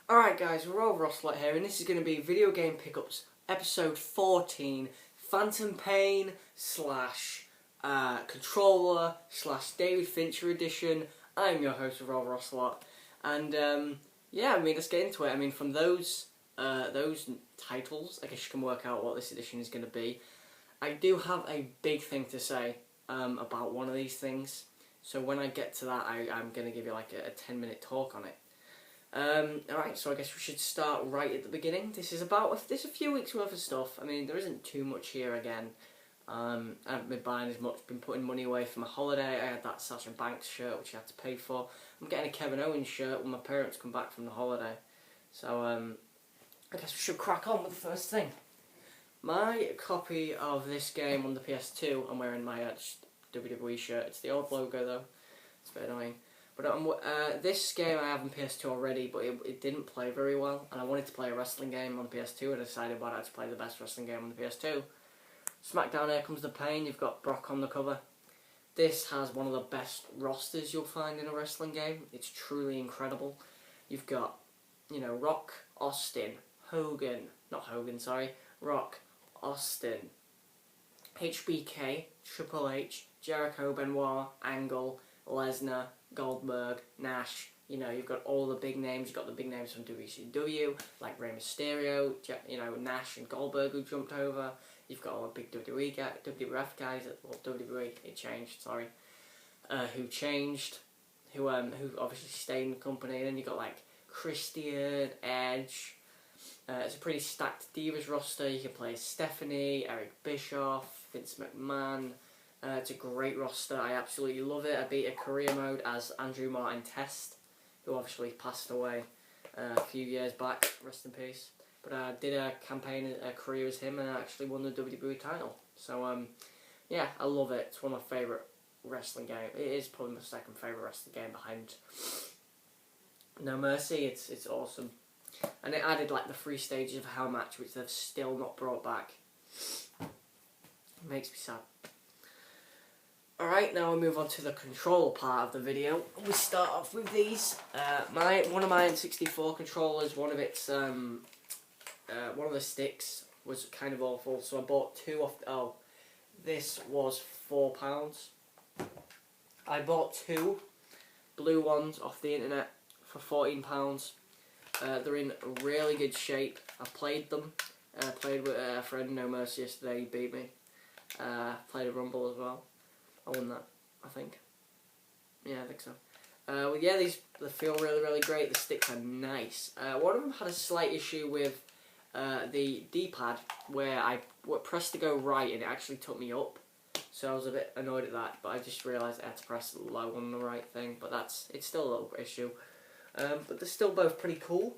Alright guys, we're all Rosslot here, and this is going to be Video Game Pickups, episode 14, Phantom Pain slash controller slash David Fincher edition. I'm your host of Roll Rosslot, and yeah, let's get into it. From those titles, I guess you can work out what this edition is going to be. I do have a big thing to say about one of these things, so when I get to that, I'm going to give you like a 10-minute talk on it. Alright, so I guess we should start right at the beginning. This is a few weeks worth of stuff. There isn't too much here again. I haven't been buying as much, been putting money away for my holiday. I had that Sasha Banks shirt which I had to pay for. I'm getting a Kevin Owens shirt when my parents come back from the holiday. So I guess we should crack on with the first thing. My copy of this game on the PS2, I'm wearing my WWE shirt. It's the old logo though. It's a bit annoying. But this game I have on PS2 already, but it didn't play very well, and I wanted to play a wrestling game on PS2, and I decided why not to play the best wrestling game on the PS2. SmackDown, Here Comes the Pain. You've got Brock on the cover. This has one of the best rosters you'll find in a wrestling game. It's truly incredible. You've got, Rock, Austin, Rock, Austin, HBK, Triple H, Jericho, Benoit, Angle, Lesnar, Goldberg, Nash. You've got all the big names. You've got the big names from WCW, like Rey Mysterio, Nash and Goldberg who jumped over. You've got all the big WWF guys, WWE, it changed, sorry, who obviously stayed in the company. And then you've got like Christian, Edge. It's a pretty stacked Divas roster. You can play Stephanie, Eric Bischoff, Vince McMahon. It's a great roster. I absolutely love it. I beat a career mode as Andrew Martin Test, who obviously passed away a few years back. Rest in peace. But I did a campaign, a career as him, and I actually won the WWE title. So, yeah, I love it. It's one of my favourite wrestling games. It is probably my second favourite wrestling game behind No Mercy. It's awesome. And it added like the 3 stages of Hell Match, which they've still not brought back. It makes me sad. Alright, now we move on to the control part of the video. We start off with these. One of my N64 controllers, one of the sticks was kind of awful, so I bought 2 off. This was £4. I bought 2 blue ones off the internet for £14. They're in really good shape. I played them. Played with a friend, No Mercy, yesterday. He beat me. Played a Rumble as well. I won that, I think. Yeah, I think so. Well, yeah, they feel really, really great. The sticks are nice. One of them had a slight issue with the D-pad, where I pressed to go right and it actually took me up. So I was a bit annoyed at that, but I just realised I had to press low on the right thing. But it's still a little issue. But they're still both pretty cool.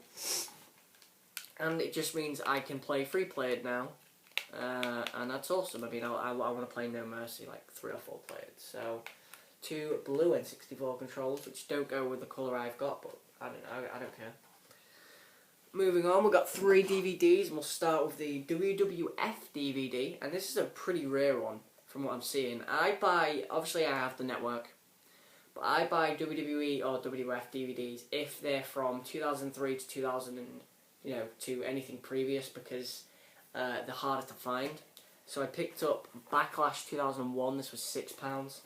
And it just means I can play free played now. And that's awesome. I want to play No Mercy, like 3 or 4 players. So, 2 blue N64 controllers, which don't go with the colour I've got, but I don't care. Moving on, we've got 3 DVDs, and we'll start with the WWF DVD, and this is a pretty rare one, from what I'm seeing. Obviously I have the network, but I buy WWE or WWF DVDs if they're from 2003 to 2000 and, to anything previous, because they're harder to find. So I picked up Backlash 2001. This was £6.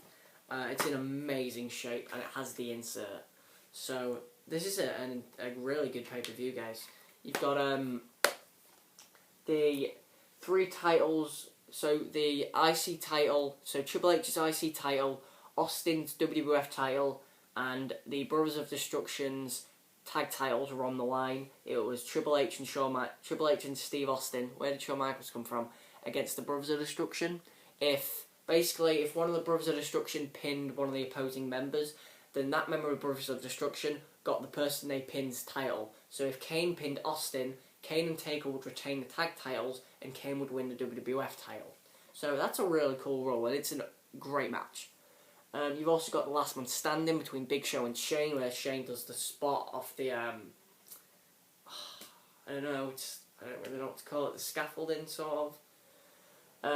It's in amazing shape, and it has the insert. So this is a really good pay-per-view, guys. You've got the 3 titles. So the IC title, so Triple H's IC title, Austin's WWF title, and the Brothers of Destruction's tag titles were on the line. It was Triple H and Steve Austin. Where did Shawn Michaels come from? Against the Brothers of Destruction. If one of the Brothers of Destruction pinned one of the opposing members, then that member of Brothers of Destruction got the person they pinned's title. So if Kane pinned Austin, Kane and Taker would retain the tag titles, and Kane would win the WWF title. So that's a really cool rule, and it's a great match. You've also got the Last Man Standing between Big Show and Shane, where Shane does the spot off the, I don't really know what to call it, the scaffolding, sort of.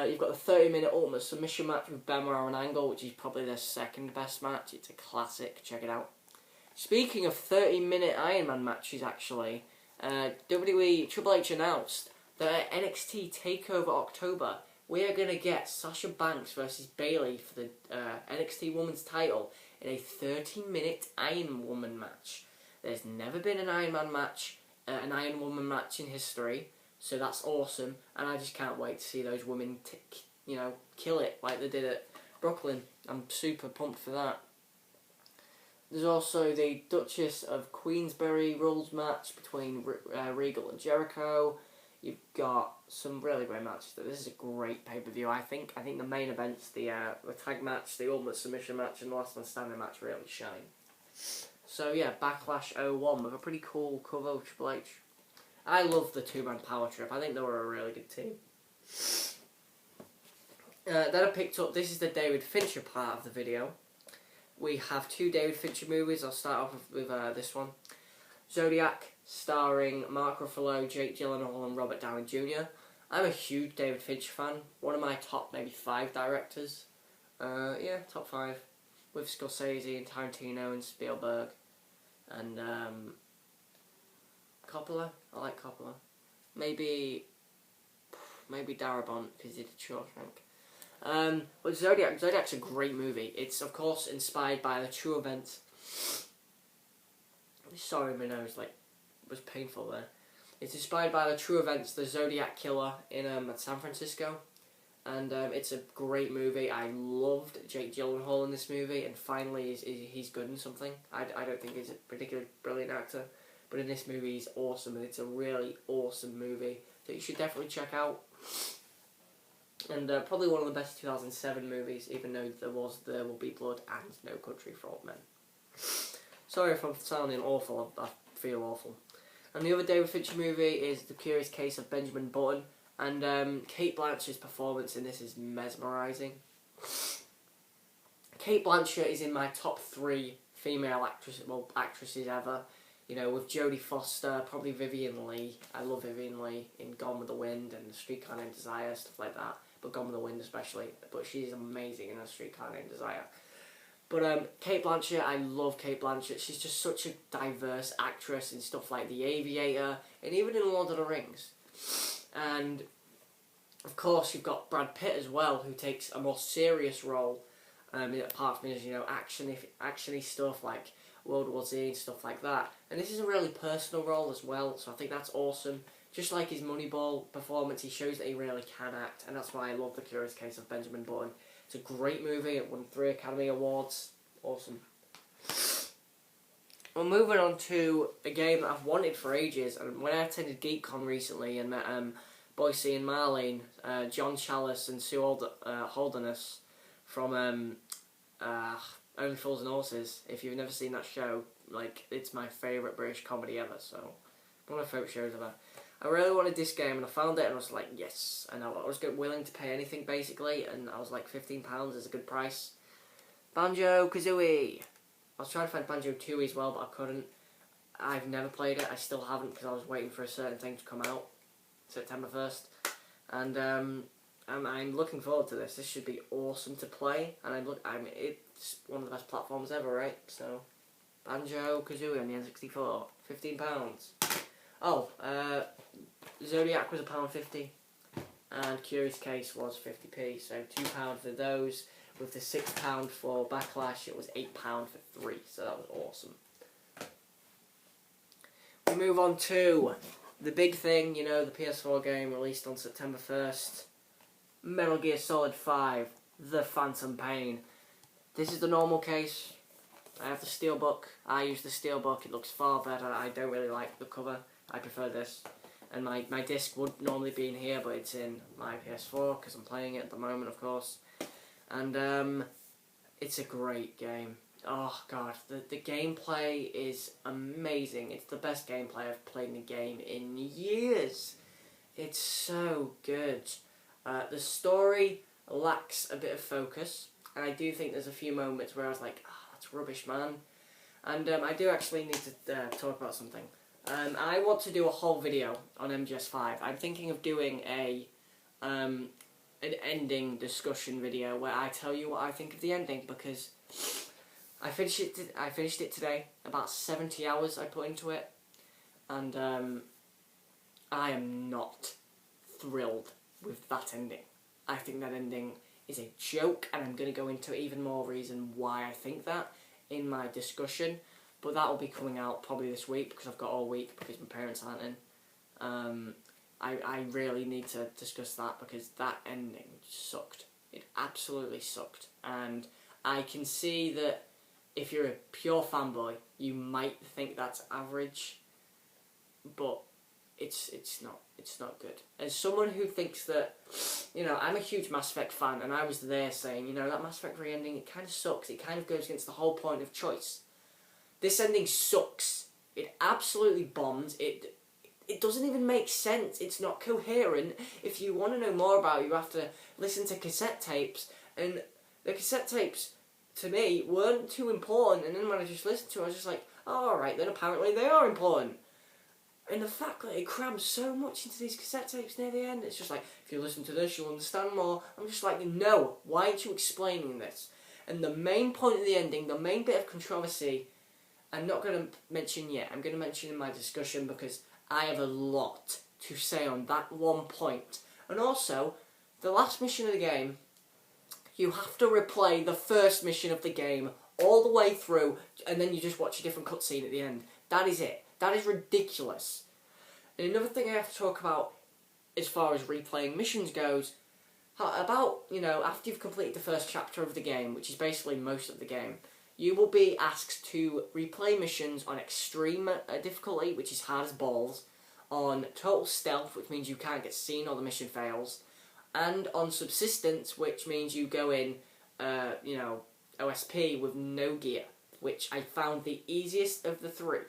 You've got the 30-minute Ultimate Submission match with Benoit and Angle, which is probably their second best match. It's a classic, check it out. Speaking of 30-minute Iron Man matches, actually, WWE Triple H announced that at NXT TakeOver October, we are going to get Sasha Banks versus Bayley for the NXT Women's title in a 30-minute Iron Woman match. There's never been an Iron Man match, an Iron Woman match in history, so that's awesome, and I just can't wait to see those women, kill it like they did at Brooklyn. I'm super pumped for that. There's also the Duchess of Queensberry rules match between Regal and Jericho. You've got some really great matches. This is a great pay-per-view, I think. I think the main events, the tag match, the Ultimate Submission match, and the Last Man Standing match really shine. So yeah, Backlash 01 with a pretty cool cover of Triple H. I love the two-man power trip. I think they were a really good team. Then I picked up, this is the David Fincher part of the video. We have 2 David Fincher movies. I'll start off with this one. Zodiac, starring Mark Ruffalo, Jake Gyllenhaal and Robert Downey Jr. I'm a huge David Fincher fan. One of my top maybe 5 directors. Yeah, top 5. With Scorsese and Tarantino and Spielberg. And Coppola. I like Coppola. Maybe Darabont, because he did Shawshank. But Zodiac's a great movie. It's of course inspired by the true events. Sorry, my nose was painful there. It's inspired by the true events, the Zodiac killer in San Francisco, and it's a great movie. I loved Jake Gyllenhaal in this movie, and finally he's good in something. I don't think he's a particularly brilliant actor, but in this movie he's awesome, and it's a really awesome movie that you should definitely check out. And probably one of the best 2007 movies, even though There Will Be Blood and No Country for Old Men. Sorry if I'm sounding awful, I feel awful. And the other David Fincher movie is The Curious Case of Benjamin Button, and Cate Blanchett's performance in this is mesmerising. Cate Blanchett is in my top 3 female actresses ever. You know, with Jodie Foster, probably Vivien Leigh. I love Vivien Leigh in Gone with the Wind and Streetcar Named Desire, stuff like that. But Gone with the Wind especially. But she's amazing in A Streetcar Named Desire. But Cate Blanchett, I love Cate Blanchett. She's just such a diverse actress in stuff like The Aviator and even in Lord of the Rings. And of course you've got Brad Pitt as well, who takes a more serious role, apart from his actiony stuff like World War Z and stuff like that. And this is a really personal role as well, so I think that's awesome. Just like his Moneyball performance, he shows that he really can act, and that's why I love The Curious Case of Benjamin Button. It's a great movie. It won 3 Academy Awards. Awesome. Well, moving on to a game that I've wanted for ages, and when I attended GeekCon recently and met Boise and Marlene, John Chalice and Sue Holderness from Only Fools and Horses. If you've never seen that show, it's my favourite British comedy ever, so one of my favourite shows ever. I really wanted this game, and I found it, and I was like, yes. And I was willing to pay anything, basically, and I was like, £15 is a good price. Banjo-Kazooie. I was trying to find Banjo-Tooie as well, but I couldn't. I've never played it. I still haven't, because I was waiting for a certain thing to come out, September 1st. And I'm looking forward to this. This should be awesome to play, and it's one of the best platforms ever, right? So, Banjo-Kazooie on the N64, £15. Oh, Zodiac was £1.50, and Curious Case was 50p, so £2 for those. With the £6 for Backlash, it was £8 for 3, so that was awesome. We move on to the big thing, the PS4 game released on September 1st. Metal Gear Solid 5, The Phantom Pain. This is the normal case. I have the Steelbook. I use the Steelbook. It looks far better. I don't really like the cover. I prefer this. And my disc would normally be in here, but it's in my PS4 because I'm playing it at the moment, of course. And it's a great game. Oh god, the gameplay is amazing. It's the best gameplay I've played in a game in years. It's so good. The story lacks a bit of focus, and I do think there's a few moments where I was like, that's rubbish, man. And I do actually need to talk about something. I want to do a whole video on MGS5. I'm thinking of doing an ending discussion video where I tell you what I think of the ending, because I finished it today. About 70 hours I put into it. and I am not thrilled with that ending. I think that ending is a joke, and I'm going to go into even more reason why I think that in my discussion, but that will be coming out probably this week because I've got all week because my parents aren't in. I really need to discuss that because that ending sucked. It absolutely sucked, and I can see that if you're a pure fanboy, you might think that's average, but it's not good. As someone who thinks that, I'm a huge Mass Effect fan, and I was there saying, that Mass Effect 3 ending, it kind of sucks. It kind of goes against the whole point of choice. This ending sucks. It absolutely bombs. It doesn't even make sense. It's not coherent. If you want to know more about it, you have to listen to cassette tapes, and the cassette tapes, to me, weren't too important, and then when I just listened to it, I was just like, oh, alright, then apparently they are important. And the fact that it crams so much into these cassette tapes near the end, it's just like, if you listen to this, you'll understand more. I'm just like, no, why aren't you explaining this? And the main point of the ending, the main bit of controversy, I'm not going to mention yet. I'm going to mention in my discussion because I have a lot to say on that one point. And also, the last mission of the game, you have to replay the first mission of the game all the way through, and then you just watch a different cutscene at the end. That is it. That is ridiculous. And another thing I have to talk about as far as replaying missions goes, about, after you've completed the first chapter of the game, which is basically most of the game, you will be asked to replay missions on extreme difficulty, which is hard as balls, on total stealth, which means you can't get seen or the mission fails, and on subsistence, which means you go in, OSP with no gear, which I found the easiest of the three.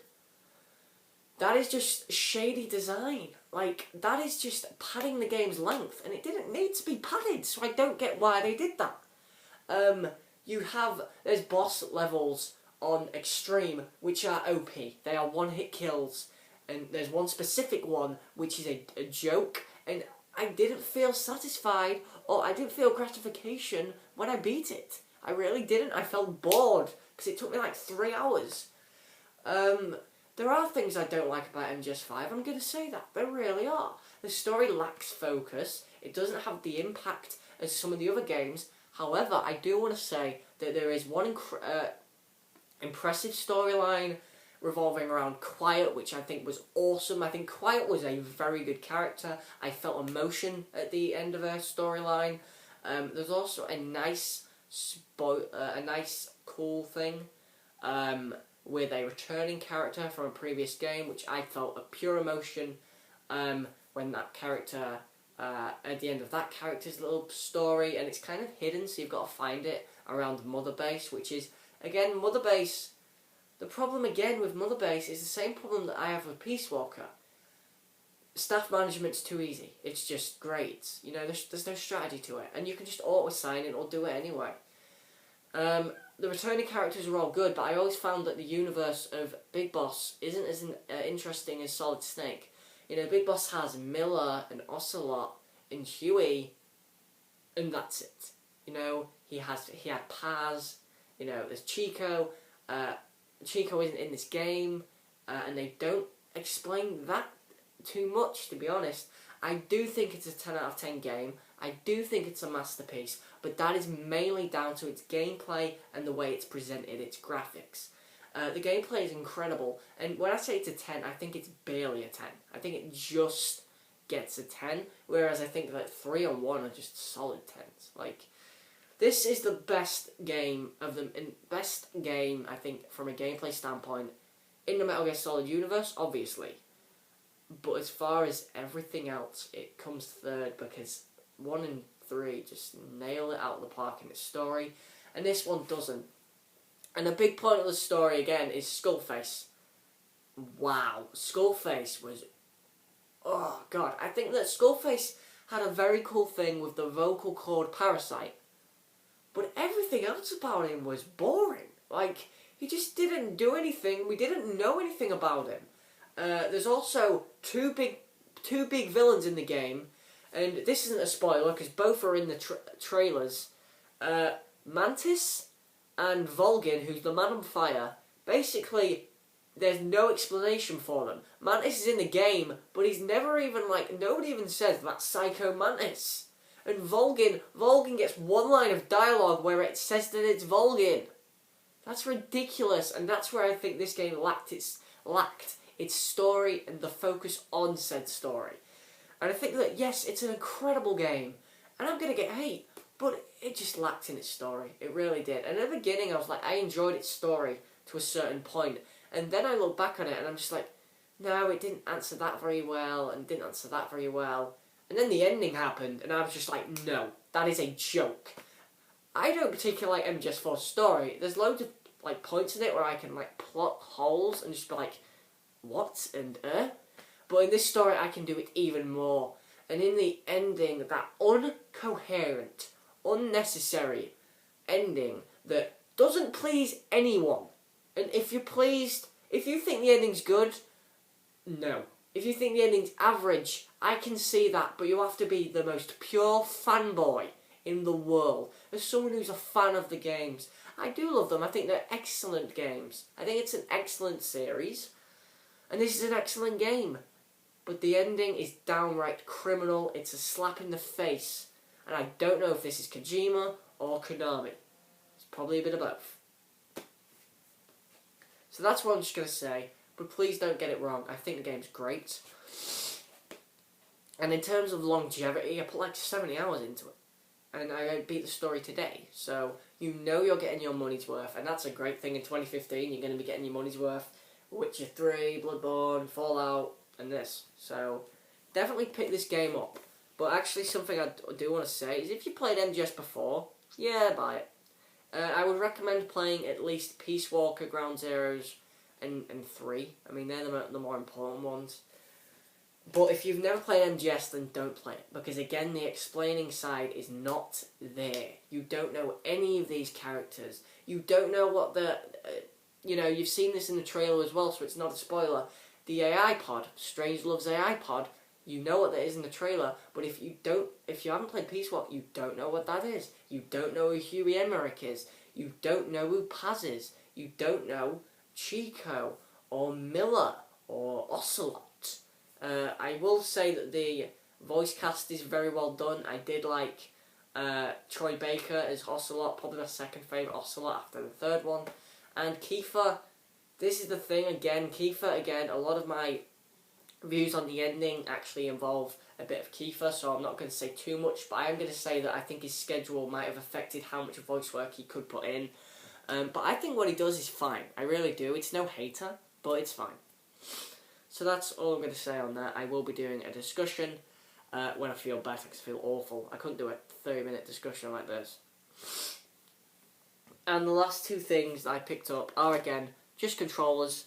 That is just shady design. Like, that is just padding the game's length, and it didn't need to be padded, so I don't get why they did that. There's boss levels on Extreme, which are OP. They are one-hit kills, and there's one specific one, which is a joke, and I didn't feel satisfied, or I didn't feel gratification when I beat it. I really didn't. I felt bored, because it took me like 3 hours. There are things I don't like about MGS5, I'm going to say that. There really are. The story lacks focus. It doesn't have the impact as some of the other games. However, I do want to say that there is one impressive storyline revolving around Quiet, which I think was awesome. I think Quiet was a very good character. I felt emotion at the end of her storyline. There's also a nice, cool thing with a returning character from a previous game, which I felt a pure emotion when that character, at the end of that character's little story, and it's kind of hidden, so you've got to find it around Mother Base, which is, again, Mother Base. The problem again with Mother Base is the same problem that I have with Peace Walker. Staff management's too easy. It's just grades. There's no strategy to it, and you can just auto-assign it or do it anyway. The returning characters are all good, but I always found that the universe of Big Boss isn't as interesting as Solid Snake. Big Boss has Miller and Ocelot and Huey, and that's it. He had Paz. There's Chico. Chico isn't in this game, and they don't explain that too much, to be honest. I do think it's a 10 out of 10 game. I do think it's a masterpiece, but that is mainly down to its gameplay and the way it's presented, its graphics. The gameplay is incredible, and when I say it's a 10, I think it's barely a 10. I think it just gets a 10, whereas I think that 3 and 1 are just solid 10s. Like, this is the best game of them, and best game, I think, from a gameplay standpoint, in the Metal Gear Solid universe, obviously. But as far as everything else, it comes third, because 1 and 3 just nail it out of the park in its story, and this one doesn't. And a big point of the story, again, is Skullface. Wow. Skullface was... Oh, God. I think that Skullface had a very cool thing with the vocal cord parasite. But everything else about him was boring. Like, he just didn't do anything. We didn't know anything about him. There's also two big villains in the game. And this isn't a spoiler, because both are in the trailers. Mantis and Volgin, who's the man on fire, basically there's no explanation for them. Mantis is in the game, but he's never even, like, nobody even says that's Psycho Mantis. And Volgin gets one line of dialogue where it says that it's Volgin. That's ridiculous, and that's where I think this game lacked its story and the focus on said story. And I think that, yes, it's an incredible game, and I'm going to get hate, but it just lacked in its story. It really did. And at the beginning, I was like, I enjoyed its story to a certain point, and then I look back on it, and I'm just like, no, it didn't answer that very well, and didn't answer that very well. And then the ending happened, and I was just like, no, that is a joke. I don't particularly like MGS4's story. There's loads of, like, points in it where I can, like, plot holes and just be like, what? And, But in this story, I can do it even more. And in the ending, that uncoherent, unnecessary ending that doesn't please anyone. And if you're pleased, if you think the ending's good, no. If you think the ending's average, I can see that, but you have to be the most pure fanboy in the world. As someone who's a fan of the games, I do love them. I think they're excellent games. I think it's an excellent series, and this is an excellent game. But the ending is downright criminal. It's a slap in the face, and I don't know if this is Kojima or Konami. It's probably a bit of both. So that's what I'm just going to say, but please don't get it wrong. I think the game's great. And in terms of longevity, I put like 70 hours into it. And I beat the story today. So you know you're getting your money's worth, and that's a great thing in 2015. You're going to be getting your money's worth. Witcher 3, Bloodborne, Fallout, and this. So definitely pick this game up. But actually something I do want to say is if you played MGS before, yeah, buy it. I would recommend playing at least Peace Walker, Ground Zeroes, and 3. I mean, they're the more important ones. But if you've never played MGS, then don't play it. Because again, the explaining side is not there. You don't know any of these characters. You don't know what the... you know, you've seen this in the trailer as well, so it's not a spoiler. The AI pod, Strangelove's AI pod, you know what that is in the trailer, but if you haven't played Peace Walk, you don't know what that is. You don't know who Huey Emmerich is. You don't know who Paz is. You don't know Chico, or Miller, or Ocelot. I will say that the voice cast is very well done. I did like Troy Baker as Ocelot, probably my second favourite Ocelot after the third one. And Kiefer, this is the thing again, a lot of my views on the ending actually involve a bit of Kiefer, so I'm not going to say too much, but I am going to say that I think his schedule might have affected how much voice work he could put in. But I think what he does is fine. I really do. It's no hater, but it's fine. So that's all I'm going to say on that. I will be doing a discussion when I feel better, because I feel awful. I couldn't do a 30-minute discussion like this. And the last two things that I picked up are, again, just controllers.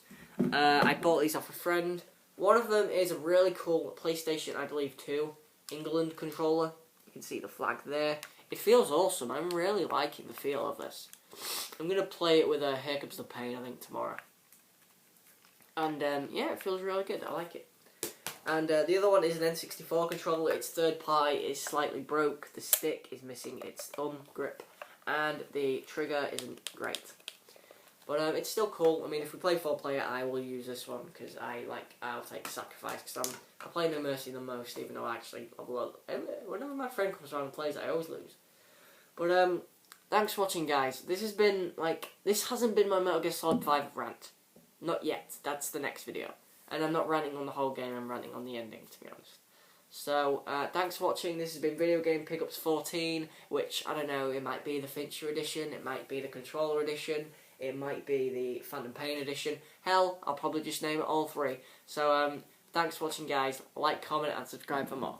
I bought these off a friend. One of them is a really cool PlayStation, I believe, 2 England controller. You can see the flag there. It feels awesome. I'm really liking the feel of this. I'm going to play it with Here Comes the Pain, I think, tomorrow. And, yeah, it feels really good. I like it. And the other one is an N64 controller. Its third party is slightly broke. The stick is missing its thumb grip. And the trigger isn't great. But it's still cool. I mean, if we play 4-player, I will use this one because I'll take sacrifice because I play No Mercy the most, even though I actually whenever my friend comes around and plays, I always lose. But thanks for watching, guys. This hasn't been my Metal Gear Solid 5 rant, not yet. That's the next video, and I'm not ranting on the whole game. I'm ranting on the ending, to be honest. So, thanks for watching. This has been Videogame Pickups 14, which, I don't know, it might be the Fincher edition, it might be the controller edition, it might be the Phantom Pain edition. Hell, I'll probably just name it all three. So, thanks for watching, guys. Like, comment, and subscribe for more.